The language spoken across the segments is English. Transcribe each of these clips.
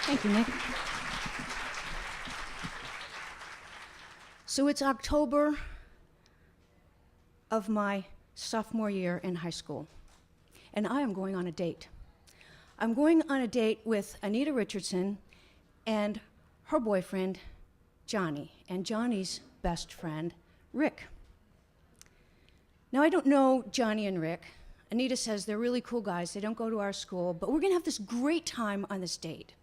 Thank you, Nick. So it's October of my sophomore year in high school, and I am going on a date. I'm going on a date with Anita Richardson and her boyfriend, Johnny, and Johnny's best friend, Rick. Now, I don't know Johnny and Rick. Anita says they're really cool guys. They don't go to our school, but we're gonna have this great time on this date.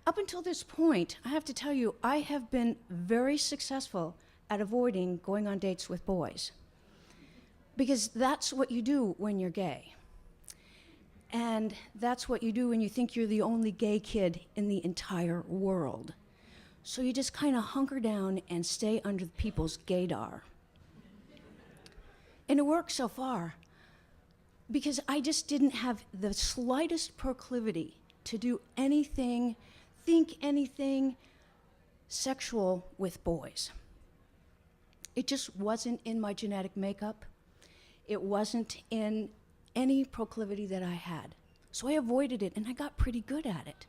Up until this point, I have to tell you, I have been very successful at avoiding going on dates with boys, because that's what you do when you're gay. And that's what you do when you think you're the only gay kid in the entire world. So you just kind of hunker down and stay under people's gaydar. And it worked so far, because I just didn't have the slightest proclivity to do anything, think anything sexual with boys. It just wasn't in my genetic makeup. It wasn't in any proclivity that I had. So I avoided it, and I got pretty good at it.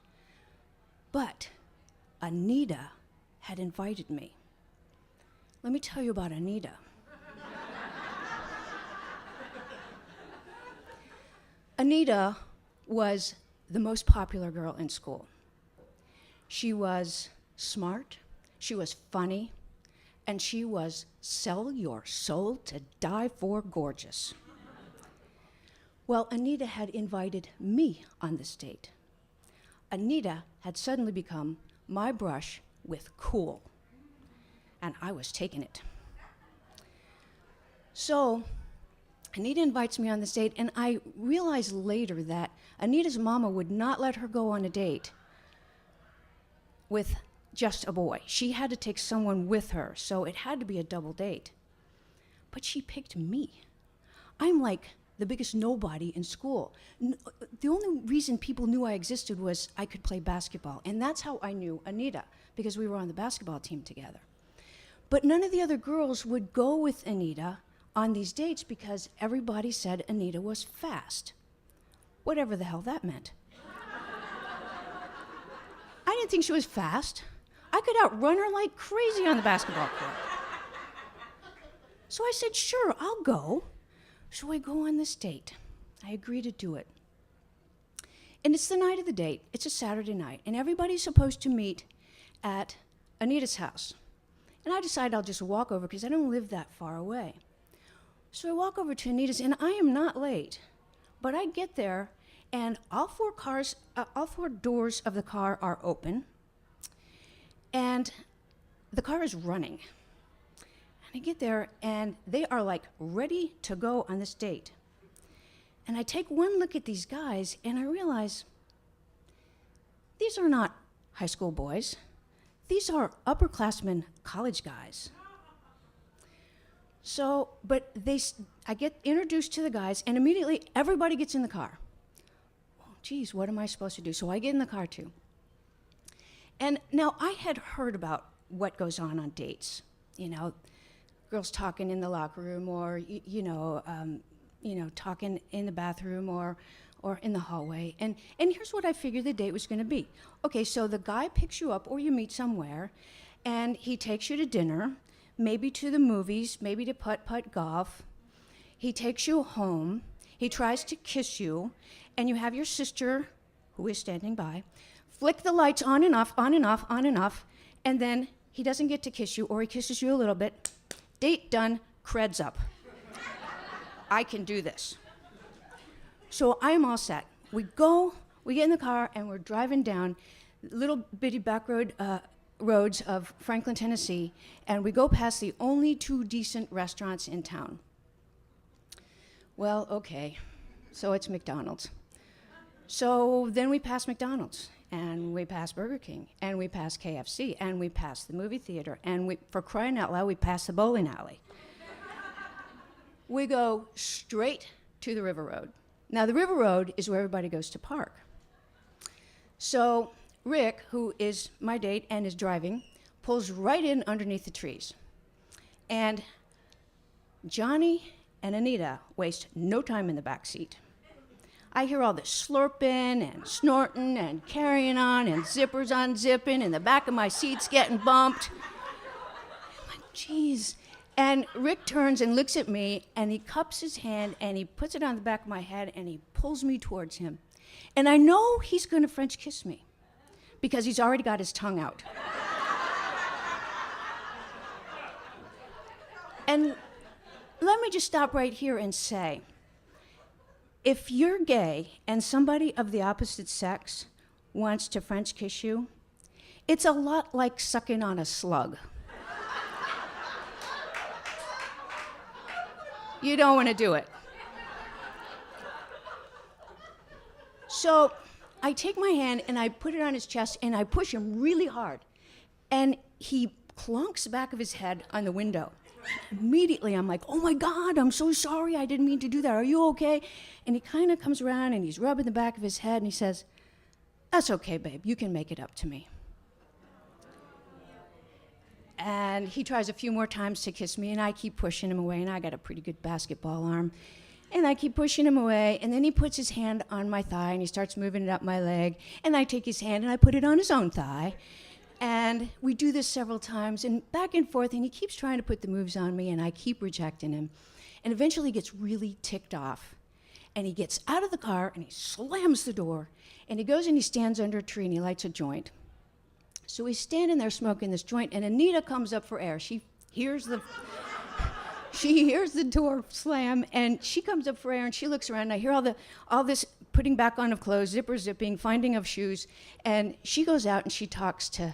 But Anita had invited me. Let me tell you about Anita. Anita was the most popular girl in school. She was smart, she was funny, and she was sell your soul to die for gorgeous. Well, Anita had invited me on this date. Anita had suddenly become my brush with cool, and I was taking it. So Anita invites me on this date, and I realized later that Anita's mama would not let her go on a date with just a boy. She had to take someone with her, so it had to be a double date. But she picked me. I'm like the biggest nobody in school. The only reason people knew I existed was I could play basketball, and that's how I knew Anita, because we were on the basketball team together. But none of the other girls would go with Anita on these dates because everybody said Anita was fast. Whatever the hell that meant. I didn't think she was fast. I could outrun her like crazy on the basketball court. So I said, sure, I'll go. So I go on this date. I agree to do it. And it's the night of the date. It's a Saturday night, and everybody's supposed to meet at Anita's house. And I decide I'll just walk over because I don't live that far away. So I walk over to Anita's, and I am not late, but I get there, and all four doors of the car are open, and the car is running. And I get there, and they are like ready to go on this date. And I take one look at these guys, and I realize these are not high school boys. These are upperclassmen college guys. So, but I get introduced to the guys, and immediately everybody gets in the car. Oh, geez, what am I supposed to do? So I get in the car too. And now I had heard about what goes on dates. You know, girls talking in the locker room, or talking in the bathroom, or in the hallway. And here's what I figured the date was going to be. Okay, so the guy picks you up, or you meet somewhere, and he takes you to dinner, maybe to the movies, maybe to putt-putt golf. He takes you home. He tries to kiss you, and you have your sister, who is standing by, flick the lights on and off, on and off, on and off, and then he doesn't get to kiss you, or he kisses you a little bit. Date done, creds up. I can do this. So I am all set. We get in the car, and we're driving down little bitty back roads of Franklin, Tennessee, and we go past the only two decent restaurants in town. Well, okay, so it's McDonald's. So then we pass McDonald's, and we pass Burger King, and we pass KFC, and we pass the movie theater, and for crying out loud, we pass the bowling alley. We go straight to the River Road. Now, the River Road is where everybody goes to park. So Rick, who is my date and is driving, pulls right in underneath the trees. And Johnny and Anita waste no time in the back seat. I hear all this slurping and snorting and carrying on and zippers unzipping and the back of my seat's getting bumped. I'm like, geez. And Rick turns and looks at me, and he cups his hand, and he puts it on the back of my head, and he pulls me towards him. And I know he's going to French kiss me because he's already got his tongue out. And let me just stop right here and say, if you're gay and somebody of the opposite sex wants to French kiss you, it's a lot like sucking on a slug. You don't want to do it. So I take my hand and I put it on his chest and I push him really hard. And he clunks the back of his head on the window. Immediately I'm like, oh my God, I'm so sorry, I didn't mean to do that. Are you okay? And he kind of comes around and he's rubbing the back of his head and he says, that's okay, babe, you can make it up to me. And he tries a few more times to kiss me, and I keep pushing him away, and I got a pretty good basketball arm. And I keep pushing him away, and then he puts his hand on my thigh, and he starts moving it up my leg, and I take his hand, and I put it on his own thigh. And we do this several times, and back and forth, and he keeps trying to put the moves on me, and I keep rejecting him. And eventually he gets really ticked off, and he gets out of the car, and he slams the door, and he goes and he stands under a tree, and he lights a joint. So he's standing there smoking this joint, and Anita comes up for air. She hears the door slam, and she comes up for air, and she looks around, and I hear all this putting back on of clothes, zipper zipping, finding of shoes, and she goes out and she talks to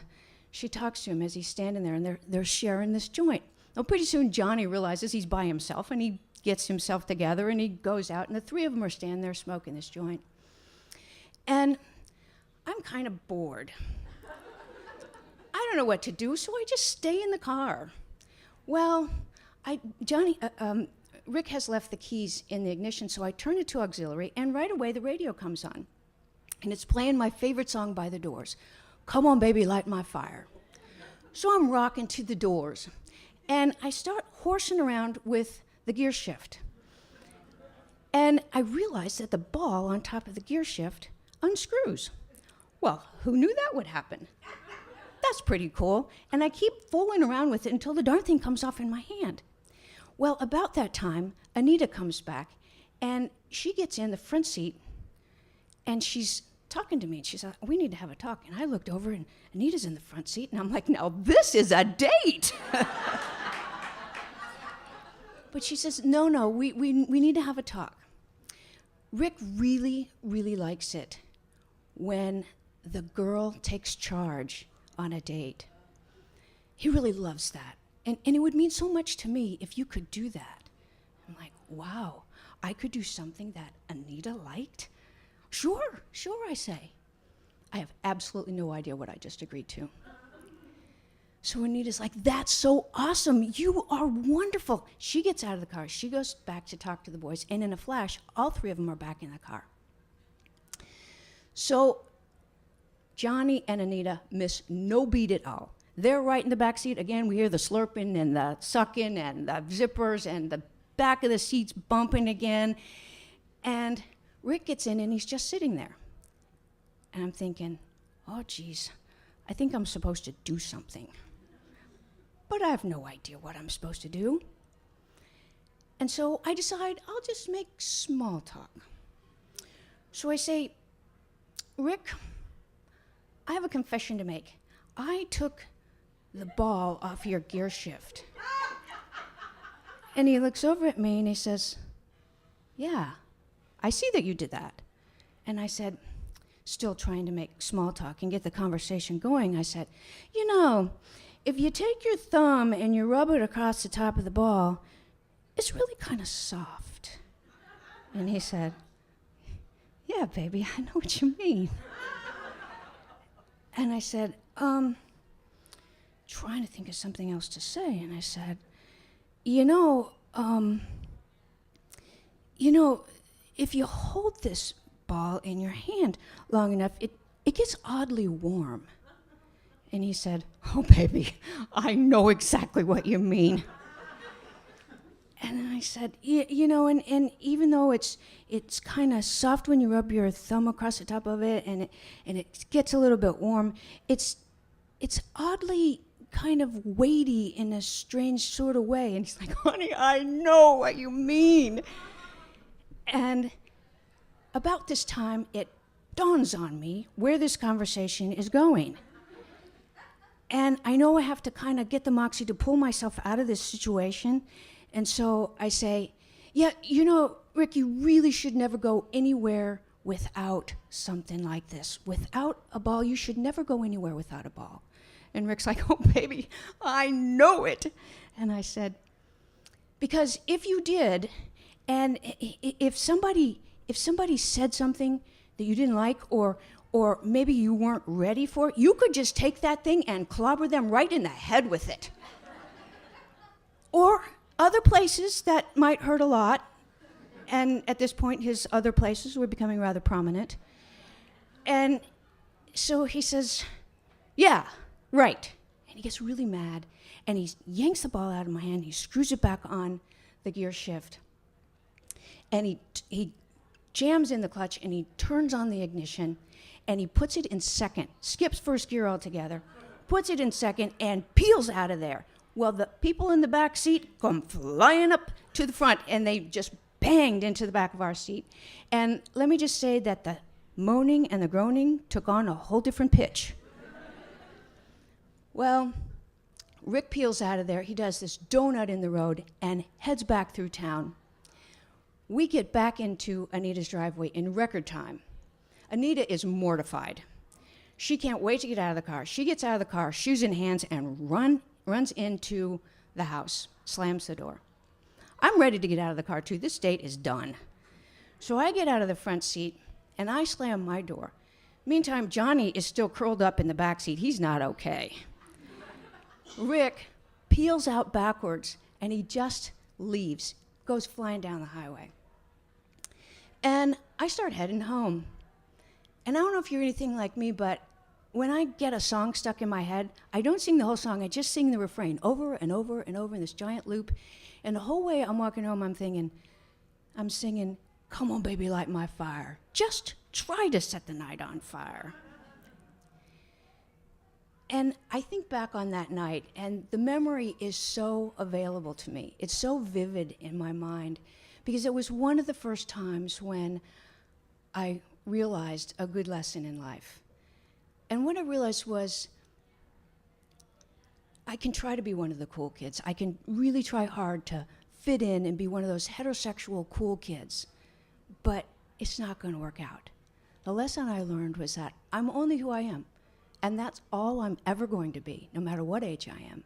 him as he's standing there, and they're sharing this joint. Well, pretty soon Johnny realizes he's by himself, and he gets himself together, and he goes out, and the three of them are standing there smoking this joint. And I'm kind of bored. I don't know what to do, so I just stay in the car. Well, Rick has left the keys in the ignition, so I turn it to auxiliary, and right away the radio comes on. And it's playing my favorite song by The Doors, Come On Baby, Light My Fire. So I'm rocking to The Doors, and I start horsing around with the gear shift. And I realize that the ball on top of the gear shift unscrews. Well, who knew that would happen? That's pretty cool. And I keep fooling around with it until the darn thing comes off in my hand. Well, about that time, Anita comes back, and she gets in the front seat, and she's talking to me, and she said, we need to have a talk. And I looked over, and Anita's in the front seat, and I'm like, now this is a date. But she says, no, we need to have a talk. Rick really, really likes it when the girl takes charge on a date. He really loves that. And it would mean so much to me if you could do that. I'm like, wow, I could do something that Anita liked? Sure, I say. I have absolutely no idea what I just agreed to. So Anita's like, that's so awesome. You are wonderful. She gets out of the car. She goes back to talk to the boys. And in a flash, all three of them are back in the car. So Johnny and Anita miss no beat at all. They're right in the back seat. Again, we hear the slurping and the sucking and the zippers and the back of the seats bumping again. And Rick gets in and he's just sitting there. And I'm thinking, oh, geez, I think I'm supposed to do something. But I have no idea what I'm supposed to do. And so I decide I'll just make small talk. So I say, Rick, I have a confession to make. I took the ball off your gear shift. And he looks over at me and he says, yeah, I see that you did that. And I said, still trying to make small talk and get the conversation going, I said, you know, if you take your thumb and you rub it across the top of the ball, it's really kind of soft. And he said, yeah, baby, I know what you mean. And I said, trying to think of something else to say, and I said, you know, if you hold this ball in your hand long enough, it gets oddly warm. And he said, oh, baby, I know exactly what you mean. And I said, you know, and even though it's kind of soft when you rub your thumb across the top of it, and it gets a little bit warm, it's oddly kind of weighty in a strange sort of way. And he's like, honey, I know what you mean. And about this time, it dawns on me where this conversation is going. And I know I have to kind of get the moxie to pull myself out of this situation. And so I say, yeah, you know, Rick, you really should never go anywhere without something like this. Without a ball, you should never go anywhere without a ball. And Rick's like, oh, baby, I know it. And I said, because if you did, and if somebody said something that you didn't like, or maybe you weren't ready for it, you could just take that thing and clobber them right in the head with it. Or other places that might hurt a lot. And at this point, his other places were becoming rather prominent. And so he says, yeah, right. And he gets really mad, and he yanks the ball out of my hand, he screws it back on the gear shift, and he jams in the clutch, and he turns on the ignition, and he puts it in second, skips first gear altogether, puts it in second, and peels out of there. Well, the people in the back seat come flying up to the front, and they just banged into the back of our seat. And let me just say that the moaning and the groaning took on a whole different pitch. Well, Rick peels out of there. He does this donut in the road and heads back through town. We get back into Anita's driveway in record time. Anita is mortified. She can't wait to get out of the car. She gets out of the car, shoes in hands, and runs into the house, slams the door. I'm ready to get out of the car, too. This date is done. So I get out of the front seat, and I slam my door. Meantime, Johnny is still curled up in the back seat. He's not okay. Rick peels out backwards, and he just leaves, goes flying down the highway. And I start heading home. And I don't know if you're anything like me, but when I get a song stuck in my head, I don't sing the whole song, I just sing the refrain over and over and over in this giant loop. And the whole way I'm walking home, I'm singing, come on, baby, light my fire. Just try to set the night on fire. And I think back on that night, and the memory is so available to me. It's so vivid in my mind, because it was one of the first times when I realized a good lesson in life. And what I realized was, I can try to be one of the cool kids. I can really try hard to fit in and be one of those heterosexual cool kids, but it's not going to work out. The lesson I learned was that I'm only who I am, and that's all I'm ever going to be, no matter what age I am.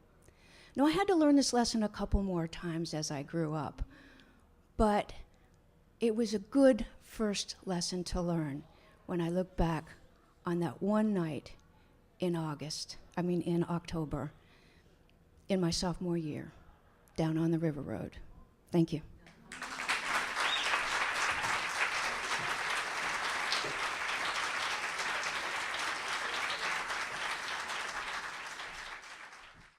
Now, I had to learn this lesson a couple more times as I grew up, but it was a good first lesson to learn when I look back on that one night in October, in my sophomore year, down on the River Road. Thank you.